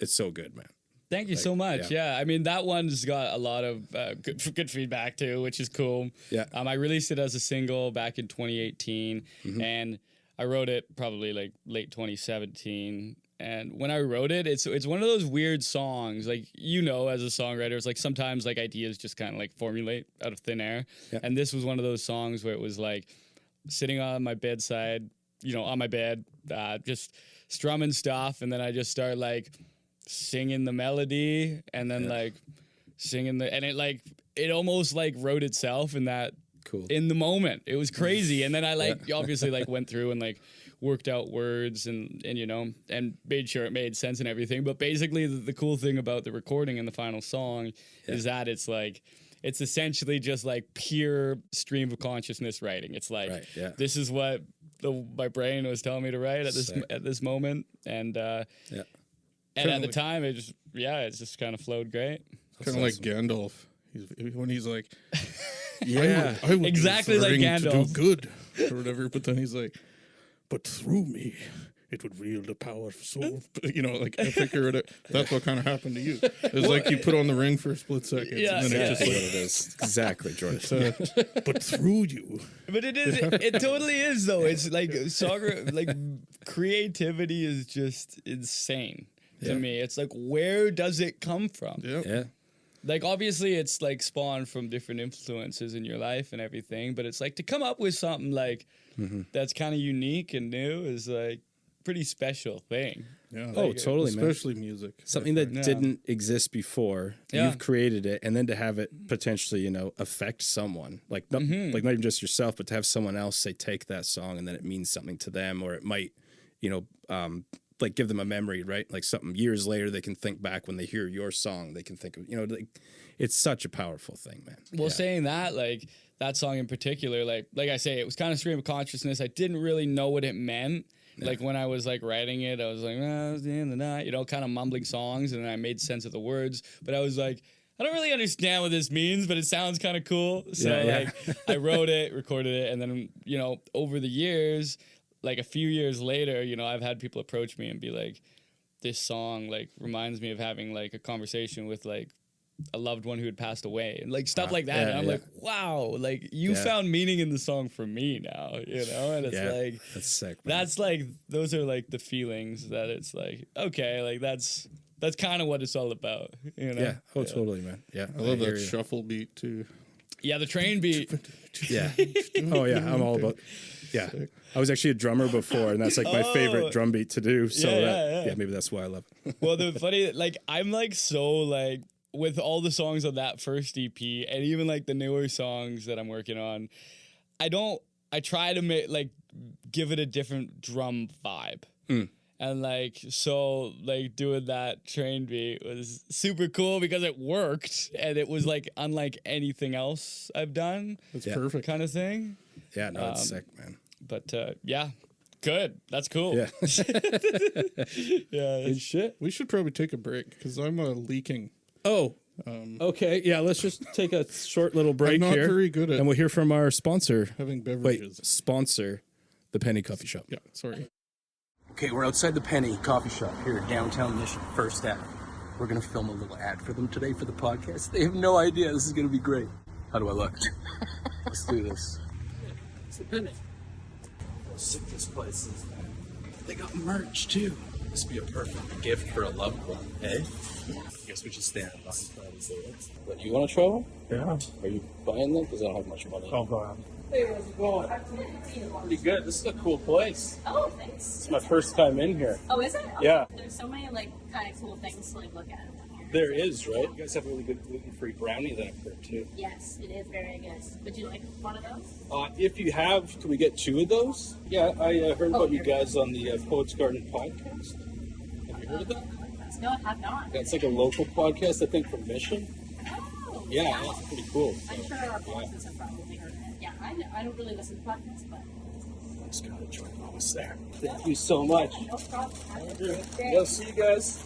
[SPEAKER 2] It's so good, man.
[SPEAKER 3] Thank you so much. Yeah. I mean, that one's got a lot of good feedback too, which is cool.
[SPEAKER 2] Yeah.
[SPEAKER 3] I released it as a single back in 2018, and I wrote it probably like late 2017. And when I wrote it, it's one of those weird songs, like, you know, as a songwriter, it's like sometimes like ideas just kind of like formulate out of thin air.
[SPEAKER 2] Yeah.
[SPEAKER 3] And this was one of those songs where it was like sitting on my bedside, you know, on my bed, just strumming stuff, and then I just start like singing the melody and then like singing and it almost like wrote itself in that in the moment. It was crazy. And then I obviously like went through and like worked out words and you know, and made sure it made sense and everything. But basically the cool thing about the recording and the final song is that it's essentially just like pure stream of consciousness writing. It's like this is what my brain was telling me to write at this moment, and and at the time, it just kind of flowed great.
[SPEAKER 1] Kind of like Gandalf. When he's like,
[SPEAKER 2] Yeah.
[SPEAKER 1] I would
[SPEAKER 3] Exactly
[SPEAKER 1] use the
[SPEAKER 3] like
[SPEAKER 1] ring to
[SPEAKER 3] Gandalf.
[SPEAKER 1] do good or whatever. But then he's like, but through me, it would wield the power of soul. You know, like epic or whatever. That's what kind of happened to you. It's like you put on the ring for a split second,
[SPEAKER 3] Yeah.
[SPEAKER 1] and then it
[SPEAKER 2] That's
[SPEAKER 1] just
[SPEAKER 2] what
[SPEAKER 1] like,
[SPEAKER 2] it is. Exactly, Jordan.
[SPEAKER 1] but through you.
[SPEAKER 3] But it totally is though. It's like like creativity is just insane to me. It's like, where does it come from?
[SPEAKER 2] Yeah.
[SPEAKER 3] Like, obviously it's like spawned from different influences in your life and everything, but it's like to come up with something like that's kind of unique and new is like pretty special thing.
[SPEAKER 1] Yeah.
[SPEAKER 2] Oh, totally, man.
[SPEAKER 1] Especially music.
[SPEAKER 2] Something that didn't exist before, you've created it, and then to have it potentially, you know, affect someone, like not even just yourself, but to have someone else say take that song and then it means something to them, or it might, you know, like give them a memory, right? Like something years later they can think back when they hear your song, they can think of, you know, like it's such a powerful thing, man.
[SPEAKER 3] Well, saying that, like that song in particular, like I say, it was kind of stream of consciousness. I didn't really know what it meant. Like when I was like writing it, I was like, it's the end of the night, you know, kind of mumbling songs, and then I made sense of the words. But I was like, I don't really understand what this means, but it sounds kind of cool. So like I wrote it, recorded it, and then, you know, over the years, like a few years later, you know, I've had people approach me and be like, this song like reminds me of having like a conversation with like a loved one who had passed away and like stuff like that.
[SPEAKER 2] Yeah,
[SPEAKER 3] And I'm
[SPEAKER 2] yeah.
[SPEAKER 3] like, wow, like you
[SPEAKER 2] Yeah.
[SPEAKER 3] found meaning in the song for me now, you know? And it's
[SPEAKER 2] Yeah,
[SPEAKER 3] like,
[SPEAKER 2] that's sick. Man.
[SPEAKER 3] that's like, those are like the feelings that it's like, okay, like that's kind of what it's all about, you know?
[SPEAKER 2] yeah. Oh, totally, man. Yeah,
[SPEAKER 1] I love
[SPEAKER 2] hear
[SPEAKER 1] that
[SPEAKER 2] you.
[SPEAKER 1] shuffle beat too.
[SPEAKER 3] Yeah, the train beat.
[SPEAKER 2] Yeah. Oh yeah, I'm all about. Yeah, I was actually a drummer before, and that's like my favorite drum beat to do. So
[SPEAKER 3] Yeah.
[SPEAKER 2] maybe that's why I love it.
[SPEAKER 3] Well, the funny, like, I'm like so like with all the songs on that first EP, and even like the newer songs that I'm working on, I try to make like give it a different drum vibe. And like, so like doing that train beat was super cool because it worked and it was like unlike anything else I've done.
[SPEAKER 1] It's perfect.
[SPEAKER 3] Kind of thing.
[SPEAKER 2] Yeah, no, it's sick, man.
[SPEAKER 3] But yeah, good. That's cool.
[SPEAKER 2] Yeah.
[SPEAKER 3] Yeah.
[SPEAKER 2] Good shit.
[SPEAKER 1] We should probably take a break because I'm leaking.
[SPEAKER 2] Oh. Okay. Yeah. Let's just take a short little break
[SPEAKER 1] I'm not
[SPEAKER 2] here,
[SPEAKER 1] very good at
[SPEAKER 2] and we'll hear from our sponsor.
[SPEAKER 1] having
[SPEAKER 2] Wait,
[SPEAKER 1] beverages.
[SPEAKER 2] sponsor, the Penny Coffee Shop.
[SPEAKER 1] Yeah, sorry.
[SPEAKER 4] Okay, we're outside the Penny Coffee Shop here at downtown Mission, first ad. We're gonna film a little ad for them today for the podcast. They have no idea this is gonna be great. How do I look? Let's do this. It's the Penny. How sick this place is, man. They got merch too. This would be a perfect gift for a loved one, eh? I guess we should stand by and say it. What, you wanna try one?
[SPEAKER 5] Yeah.
[SPEAKER 4] Are you buying them? Because I don't have much money.
[SPEAKER 5] I'll go out.
[SPEAKER 4] Hey, how's it going? Pretty good. This is a cool place.
[SPEAKER 6] Oh, thanks.
[SPEAKER 4] It's my first time in here.
[SPEAKER 6] Oh, is it? Oh,
[SPEAKER 4] Yeah.
[SPEAKER 6] There's so many like kind of cool things to like look at.
[SPEAKER 4] There is, right? You guys have really good gluten-free brownie that I've heard too.
[SPEAKER 6] Yes, it is very good. Would you like one of those?
[SPEAKER 4] If you have, can we get 2 of those? Yeah, I heard about you guys on the Poets Garden podcast. Have you heard of that?
[SPEAKER 6] No, I have not.
[SPEAKER 4] That's like a local podcast, I think, from Mission.
[SPEAKER 6] Oh,
[SPEAKER 4] Yeah, that's pretty cool.
[SPEAKER 6] I'm sure our bosses have probably heard of it. Yeah, I don't really listen to podcasts, but
[SPEAKER 4] I just gotta join almost there. Thank you so much.
[SPEAKER 6] no problem. Have a good day.
[SPEAKER 4] Yeah, see you guys.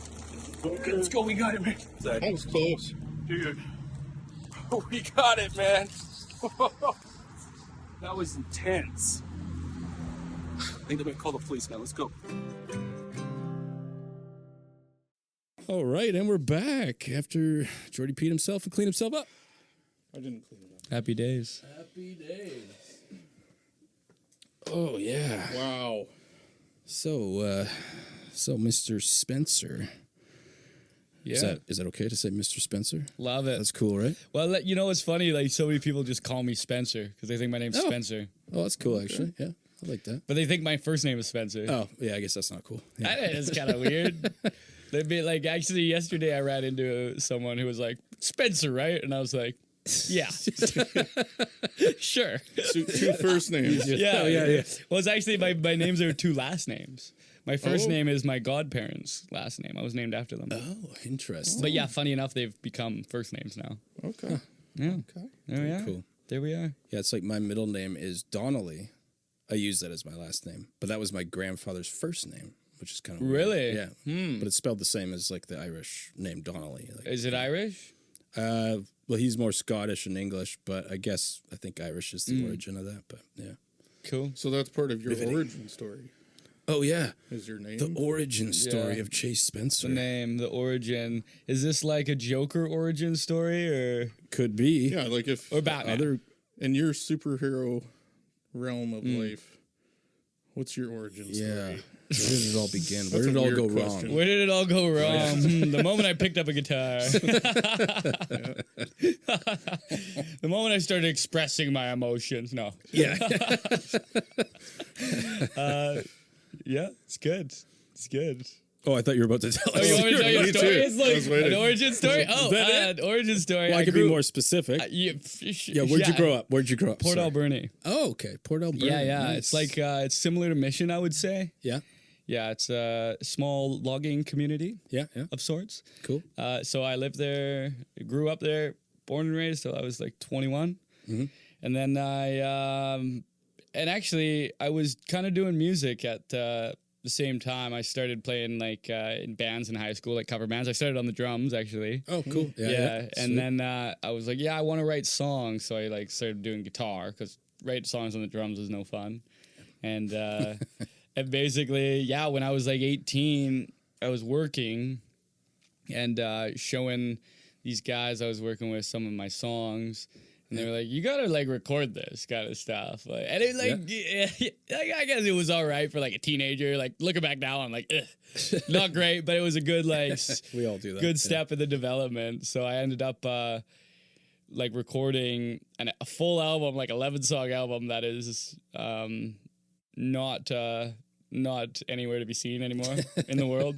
[SPEAKER 4] Okay, let's go. We got it, man.
[SPEAKER 1] That was close.
[SPEAKER 4] Dude, we got it, man. That was intense. I think they're gonna call the police now. Let's go.
[SPEAKER 2] All right, and we're back after Geordie peed himself and cleaned himself up.
[SPEAKER 1] I didn't clean it up.
[SPEAKER 3] Happy days.
[SPEAKER 2] Happy days. Oh yeah.
[SPEAKER 1] Wow.
[SPEAKER 2] So Mr. Spencer.
[SPEAKER 3] Yeah.
[SPEAKER 2] Is that okay to say Mr. Spencer?
[SPEAKER 3] Love it.
[SPEAKER 2] That's cool, right?
[SPEAKER 3] Well, you know, it's funny. Like so many people just call me Spencer because they think my name's Spencer,
[SPEAKER 2] Oh, that's cool, actually. Yeah, I like that.
[SPEAKER 3] but they think my first name is Spencer.
[SPEAKER 2] Oh, yeah, I guess that's not cool. Yeah.
[SPEAKER 3] That is kind of weird. They'd be like, actually, yesterday I ran into someone who was like, Spencer, right? And I was like, yeah, sure.
[SPEAKER 1] Two first names.
[SPEAKER 3] Yeah,
[SPEAKER 2] Oh, yeah.
[SPEAKER 3] Well, it's actually my names are 2 last names. My first
[SPEAKER 1] Oh.
[SPEAKER 3] name is my godparents' last name. I was named after them.
[SPEAKER 2] Oh, interesting.
[SPEAKER 3] But yeah, funny enough, they've become first names now.
[SPEAKER 1] Okay.
[SPEAKER 3] Yeah. There we are.
[SPEAKER 2] Cool.
[SPEAKER 3] There we are.
[SPEAKER 2] Yeah, it's like my middle name is Donnelly. I use that as my last name, but that was my grandfather's first name, which is kind of
[SPEAKER 3] Really?
[SPEAKER 2] weird. Yeah. But it's spelled the same as like the Irish name Donnelly. Like,
[SPEAKER 3] Is it Irish?
[SPEAKER 2] well, he's more Scottish and English, but I think Irish is the origin of that. But yeah.
[SPEAKER 3] Cool.
[SPEAKER 1] So that's part of your origin story.
[SPEAKER 2] Oh yeah,
[SPEAKER 1] Is your name?
[SPEAKER 2] the origin story
[SPEAKER 3] Yeah.
[SPEAKER 2] of Chase Spencer.
[SPEAKER 3] The name, the origin. Is this like a Joker origin story or
[SPEAKER 2] Could be.
[SPEAKER 1] Yeah, like if
[SPEAKER 3] or Batman?
[SPEAKER 2] Other.
[SPEAKER 1] in your superhero realm of life, what's your origin story?
[SPEAKER 2] Yeah. Where did it all begin? Where
[SPEAKER 1] That's
[SPEAKER 2] did
[SPEAKER 1] a
[SPEAKER 2] it all
[SPEAKER 1] weird
[SPEAKER 2] go
[SPEAKER 1] question.
[SPEAKER 2] wrong?
[SPEAKER 3] Where did it all go wrong? The moment I picked up a guitar. The moment I started expressing my emotions. No.
[SPEAKER 2] Yeah.
[SPEAKER 3] Yeah, it's good. It's good.
[SPEAKER 2] Oh, I thought you were about to tell
[SPEAKER 3] Oh,
[SPEAKER 2] us.
[SPEAKER 3] you want me to tell you a
[SPEAKER 1] Me
[SPEAKER 3] story?
[SPEAKER 1] too.
[SPEAKER 3] It's
[SPEAKER 1] I was
[SPEAKER 3] like
[SPEAKER 1] waiting.
[SPEAKER 3] an origin story? Oh,
[SPEAKER 2] that
[SPEAKER 3] an origin story.
[SPEAKER 2] Well, I could be
[SPEAKER 3] grew-
[SPEAKER 2] more specific.
[SPEAKER 3] Yeah,
[SPEAKER 2] Where'd you grow up? Where'd you grow up?
[SPEAKER 3] Port
[SPEAKER 2] Sorry.
[SPEAKER 3] Alberni.
[SPEAKER 2] Oh, okay. Port Alberni.
[SPEAKER 3] Yeah, yeah.
[SPEAKER 2] Nice.
[SPEAKER 3] It's like it's similar to Mission, I would say.
[SPEAKER 2] Yeah,
[SPEAKER 3] Yeah, it's a small logging community
[SPEAKER 2] yeah.
[SPEAKER 3] of sorts.
[SPEAKER 2] Cool.
[SPEAKER 3] So I lived there, grew up there, born and raised till I was like 21. And then and actually I was kind of doing music at the same time. I started playing like in bands in high school, like cover bands. I started on the drums actually.
[SPEAKER 2] Oh, cool. Yeah.
[SPEAKER 3] Yeah,
[SPEAKER 2] Sweet.
[SPEAKER 3] and then I was like, yeah, I want to write songs. So I like started doing guitar because writing songs on the drums is no fun. And and basically, yeah, when I was like 18, I was working and showing these guys I was working with some of my songs. And they were like, you gotta like record this kind of stuff. Like, and it like, I guess it was all right for like a teenager. Like looking back now, I'm like, not great, but it was a good like
[SPEAKER 2] We all do that.
[SPEAKER 3] good step in the development. So I ended up like recording a full album, like 11-song album that is not anywhere to be seen anymore in the world.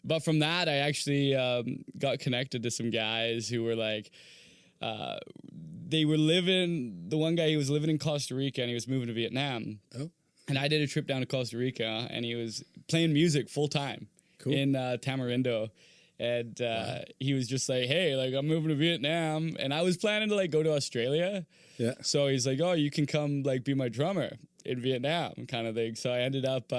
[SPEAKER 3] But from that, I actually got connected to some guys who were like, they were living, the one guy, he was living in Costa Rica and he was moving to Vietnam.
[SPEAKER 2] Oh.
[SPEAKER 3] And I did a trip down to Costa Rica and he was playing music full time in Tamarindo. And he was just like, hey, like I'm moving to Vietnam. And I was planning to like go to Australia.
[SPEAKER 2] Yeah.
[SPEAKER 3] So he's like, oh, you can come like be my drummer in Vietnam kind of thing. So I ended up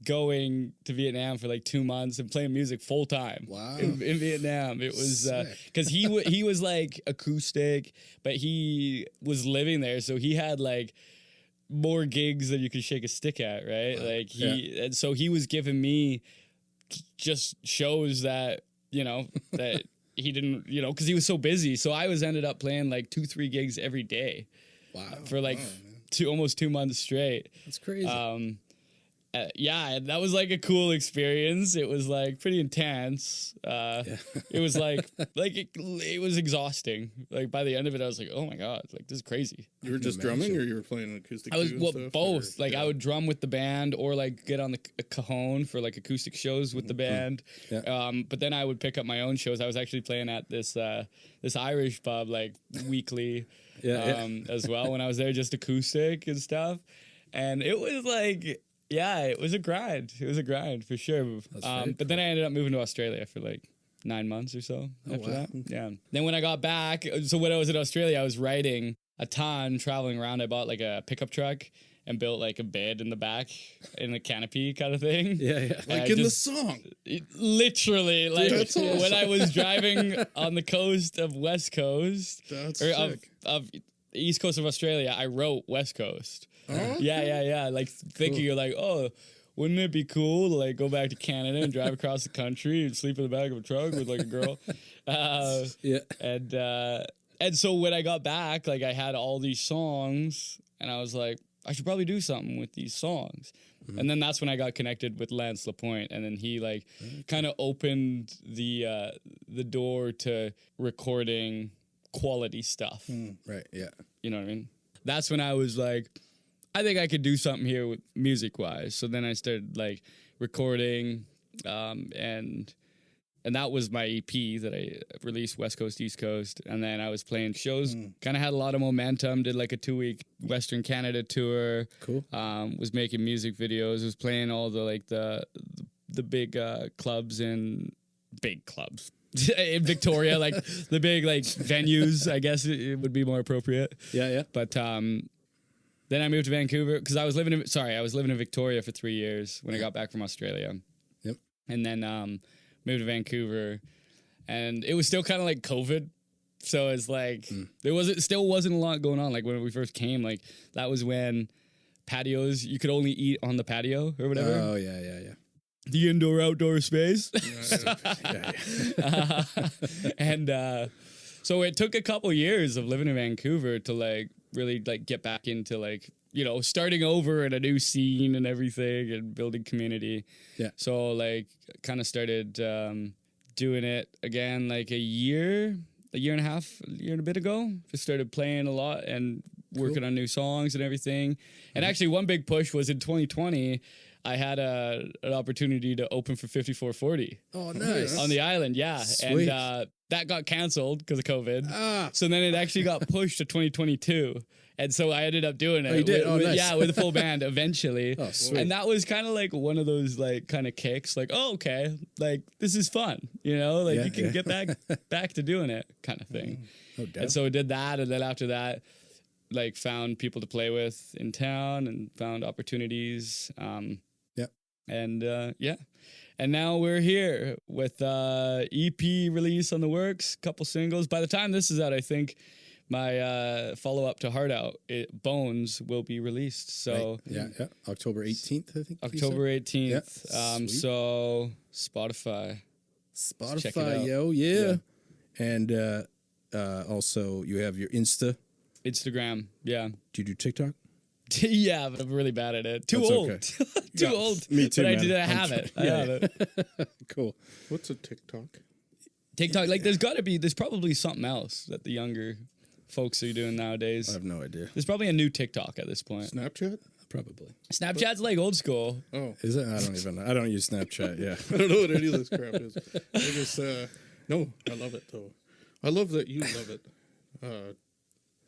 [SPEAKER 3] going to Vietnam for like 2 months and playing music full time.
[SPEAKER 2] Wow.
[SPEAKER 3] In Vietnam. It was because he was like acoustic, but he was living there, so he had like more gigs than you could shake a stick at, right? Wow. Like and so he was giving me just shows that, you know, that he didn't, you know, because he was so busy. So I ended up playing like 2-3 gigs every day. Wow. For like almost 2 months straight.
[SPEAKER 2] That's crazy.
[SPEAKER 3] Yeah, that was like a cool experience. It was like pretty intense. It was like it was exhausting. Like by the end of it, I was like, oh my god, like this is crazy.
[SPEAKER 1] You were just drumming, or you were playing acoustic?
[SPEAKER 3] I was
[SPEAKER 1] stuff,
[SPEAKER 3] both. Like I would drum with the band, or like get on the cajon for like acoustic shows with the band. Yeah. But then I would pick up my own shows. I was actually playing at this Irish pub like weekly, as well when I was there, just acoustic and stuff. And it was like. Yeah, it was a grind. It was a grind for sure. But then I ended up moving to Australia for like 9 months or so after that. Yeah. Then when I got back, so when I was in Australia, I was writing a ton, traveling around. I bought like a pickup truck and built like a bed in the back in a canopy kind of thing.
[SPEAKER 2] Yeah.
[SPEAKER 1] Like in the song.
[SPEAKER 3] Literally, like
[SPEAKER 1] That's awesome.
[SPEAKER 3] when I was driving on the coast of West Coast, of the East Coast of Australia, I wrote West Coast. Oh, yeah. Like thinking you're like, oh, wouldn't it be cool to like go back to Canada and drive across the country and sleep in the back of a truck with like a girl? And so when I got back, like I had all these songs and I was like, I should probably do something with these songs. Mm-hmm. And then that's when I got connected with Lance Lapointe, and then he like kind of opened the door to recording quality stuff.
[SPEAKER 2] Right. Yeah.
[SPEAKER 3] You know what I mean? That's when I was like, I think I could do something here with music wise. So then I started like recording, and that was my EP that I released, West Coast, East Coast. And then I was playing shows, kind of had a lot of momentum, did like a 2-week Western Canada tour. Cool. Was making music videos, was playing all the like the big clubs in Victoria, like the big like venues, I guess it would be more appropriate. Yeah. But then I moved to Vancouver because I was living in Victoria for 3 years when I got back from Australia. Yep. And then moved to Vancouver, and it was still kind of like COVID. So it's like there still wasn't a lot going on. Like when we first came, like that was when patios, you could only eat on the patio or whatever.
[SPEAKER 2] Oh yeah.
[SPEAKER 3] The indoor-outdoor space. And so it took a couple years of living in Vancouver to like really like get back into like, you know, starting over in a new scene and everything and building community. Yeah. So like kind of started doing it again like a year and a bit ago. Just started playing a lot and working on new songs and everything. And actually one big push was in 2020. I had an opportunity to open for 5440.
[SPEAKER 2] Oh, nice.
[SPEAKER 3] On the island, yeah. Sweet. And that got canceled because of COVID. So then it actually got pushed to 2022. And so I ended up doing it.
[SPEAKER 2] Oh, you did? Nice.
[SPEAKER 3] Yeah, with a full band eventually.
[SPEAKER 2] Oh, sweet.
[SPEAKER 3] And that was kind of like one of those like kind of kicks, like, oh, okay, like this is fun, you know, like you can get back to doing it kind of thing. Oh, and so I did that. And then after that, like found people to play with in town and found opportunities. And and now we're here with EP release on the works, couple singles. By the time this is out, I think my follow up to Hard Out, Bones, will be released. So
[SPEAKER 2] Yeah. October 18th, I think. you said?
[SPEAKER 3] October 18th.
[SPEAKER 2] Yeah, sweet.
[SPEAKER 3] So Spotify. check it
[SPEAKER 2] Spotify,
[SPEAKER 3] out.
[SPEAKER 2] yo, yeah. And also, you have your Insta.
[SPEAKER 3] Instagram. Yeah.
[SPEAKER 2] Do you do TikTok?
[SPEAKER 3] Yeah, but I'm really bad at it. Too
[SPEAKER 2] That's
[SPEAKER 3] old.
[SPEAKER 2] okay.
[SPEAKER 3] Too
[SPEAKER 2] Yeah,
[SPEAKER 3] old.
[SPEAKER 2] me too,
[SPEAKER 3] But I
[SPEAKER 2] man.
[SPEAKER 3] did. I
[SPEAKER 2] I'm
[SPEAKER 3] have
[SPEAKER 2] trying-
[SPEAKER 3] it. I have it.
[SPEAKER 2] Cool.
[SPEAKER 1] What's a TikTok?
[SPEAKER 3] TikTok. Like, there's probably something else that the younger folks are doing nowadays.
[SPEAKER 2] I have no idea.
[SPEAKER 3] There's probably a new TikTok at this point.
[SPEAKER 1] Snapchat?
[SPEAKER 2] Probably.
[SPEAKER 3] Snapchat's like old school.
[SPEAKER 1] Oh,
[SPEAKER 2] Is it? I don't even know. I don't use Snapchat, yeah.
[SPEAKER 1] I don't know what any of this crap is. I just, no, I love it though. I love that you love it.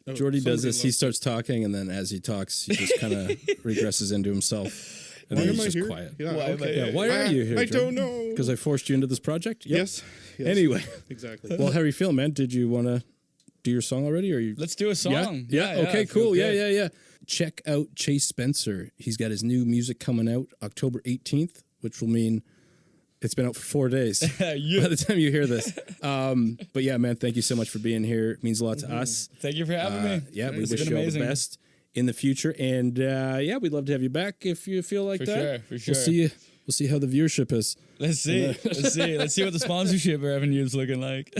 [SPEAKER 1] No,
[SPEAKER 2] Geordie does
[SPEAKER 1] somebody
[SPEAKER 2] this. He
[SPEAKER 1] loves
[SPEAKER 2] starts talking, and then as he talks, he just kind of regresses into himself. And
[SPEAKER 1] Why
[SPEAKER 2] then
[SPEAKER 1] am
[SPEAKER 2] he's
[SPEAKER 1] I
[SPEAKER 2] just
[SPEAKER 1] here?
[SPEAKER 2] quiet.
[SPEAKER 1] Yeah,
[SPEAKER 3] Why am I
[SPEAKER 1] okay.
[SPEAKER 3] here?
[SPEAKER 2] Yeah, why are you here?
[SPEAKER 1] I
[SPEAKER 2] Jordan?
[SPEAKER 1] don't know.
[SPEAKER 2] Because I forced you into this project? Yep.
[SPEAKER 1] Yes.
[SPEAKER 2] Anyway.
[SPEAKER 1] Exactly.
[SPEAKER 2] Well, how are you feeling, man? Did you want to do your song already? Or you?
[SPEAKER 3] Let's do a song.
[SPEAKER 2] Yeah.
[SPEAKER 3] I
[SPEAKER 2] Okay,
[SPEAKER 3] feel
[SPEAKER 2] cool.
[SPEAKER 3] good.
[SPEAKER 2] Yeah. Check out Chase Spencer. He's got his new music coming out October 18th, which will mean it's been out for 4 days
[SPEAKER 3] Yeah.
[SPEAKER 2] by the time you hear this. But yeah, man, thank you so much for being here. It means a lot to us.
[SPEAKER 3] Thank you for having me.
[SPEAKER 2] Yeah, we
[SPEAKER 3] It's
[SPEAKER 2] wish
[SPEAKER 3] been
[SPEAKER 2] you all
[SPEAKER 3] amazing.
[SPEAKER 2] the best in the future. And yeah, we'd love to have you back if you feel like
[SPEAKER 3] For
[SPEAKER 2] that.
[SPEAKER 3] sure, for sure.
[SPEAKER 2] We'll see you. We'll see how the viewership is.
[SPEAKER 3] Let's see. Let's see what the sponsorship revenue's looking like.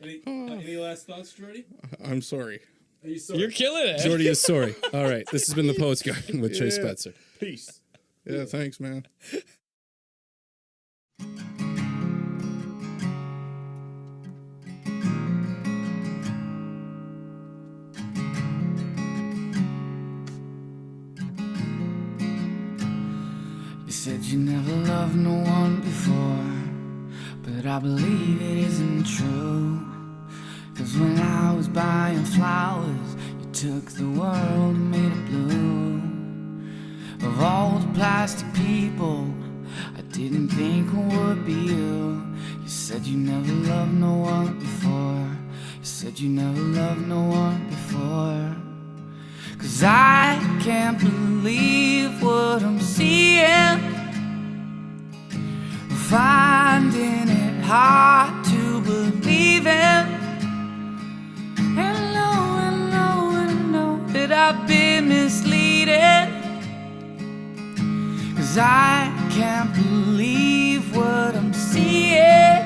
[SPEAKER 2] Any last thoughts, Geordie?
[SPEAKER 1] I'm sorry.
[SPEAKER 2] Are you sorry?
[SPEAKER 3] You're killing it.
[SPEAKER 2] Geordie is sorry. All right, this has been the Poets Garden with Chase
[SPEAKER 1] Yeah.
[SPEAKER 2] Spencer.
[SPEAKER 1] Peace. Yeah, thanks, man.
[SPEAKER 5] You said you never loved no one before, but I believe it isn't true. 'Cause when I was buying flowers, you took the world and made it blue. Of all the plastic people, I didn't think would be you. You said you never loved no one before. You said you never loved no one before. 'Cause I can't believe what I'm seeing, finding it hard to believe in. And I know that I've been misleaded. 'Cause I can't believe what I'm seeing.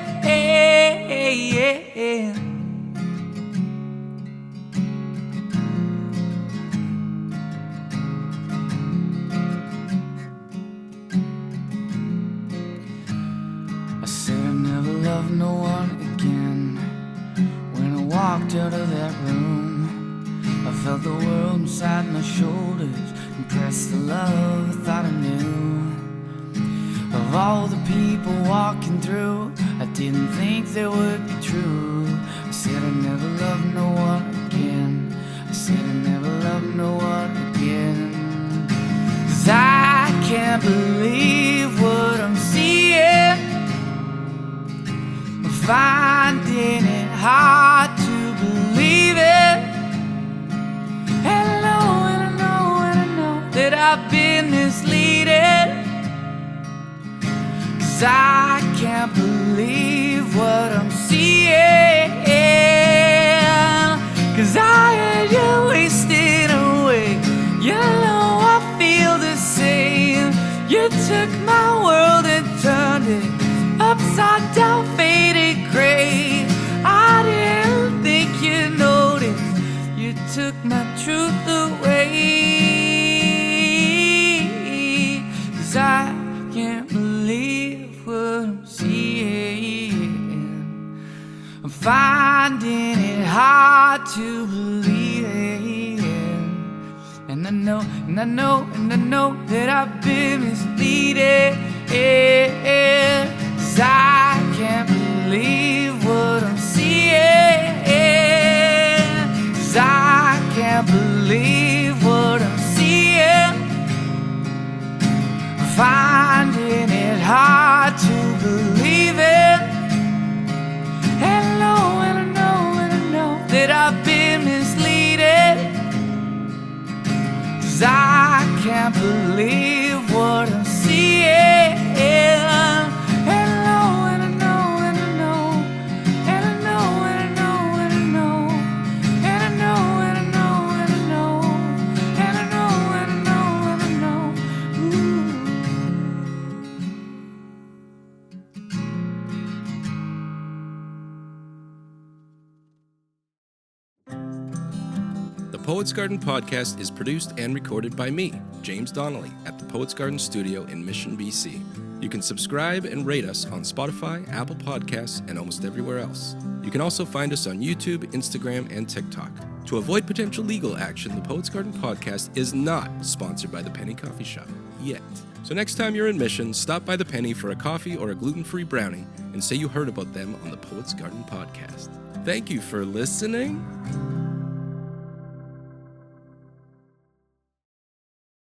[SPEAKER 5] I said I never loved no one again. When I walked out of that room, I felt the world inside my shoulders, impressed the love I thought I knew. Of all the people walking through, I didn't think they would be true. I said I never loved no one again. I said I never loved no one again. 'Cause I can't believe what I'm seeing, finding it hard to believe it. And I know that I've been misleaded. 'Cause I can't believe what I'm seeing. 'Cause I had you wasted away. You know I feel the same. You took my world and turned it upside down, faded gray. I didn't think you noticed. You took my truth away. 'Cause I can't believe what I'm seeing. I'm finding it hard to believe it. And I know that I've been misleaded. 'Cause I can't believe what I'm seeing. 'Cause I can't believe what I'm seeing. Finding it hard to believe it. And I know that I've been misleaded. 'Cause I can't believe what I'm seeing. And I know
[SPEAKER 2] Poets Garden podcast is produced and recorded by me, James Donnelly, at the Poets Garden Studio in Mission, BC. You can subscribe and rate us on Spotify, Apple Podcasts, and almost everywhere else. You can also find us on YouTube, Instagram, and TikTok. To avoid potential legal action, the Poets Garden podcast is not sponsored by the Penny Coffee Shop, yet. So next time you're in Mission, stop by the Penny for a coffee or a gluten-free brownie and say you heard about them on the Poets Garden podcast. Thank you for listening.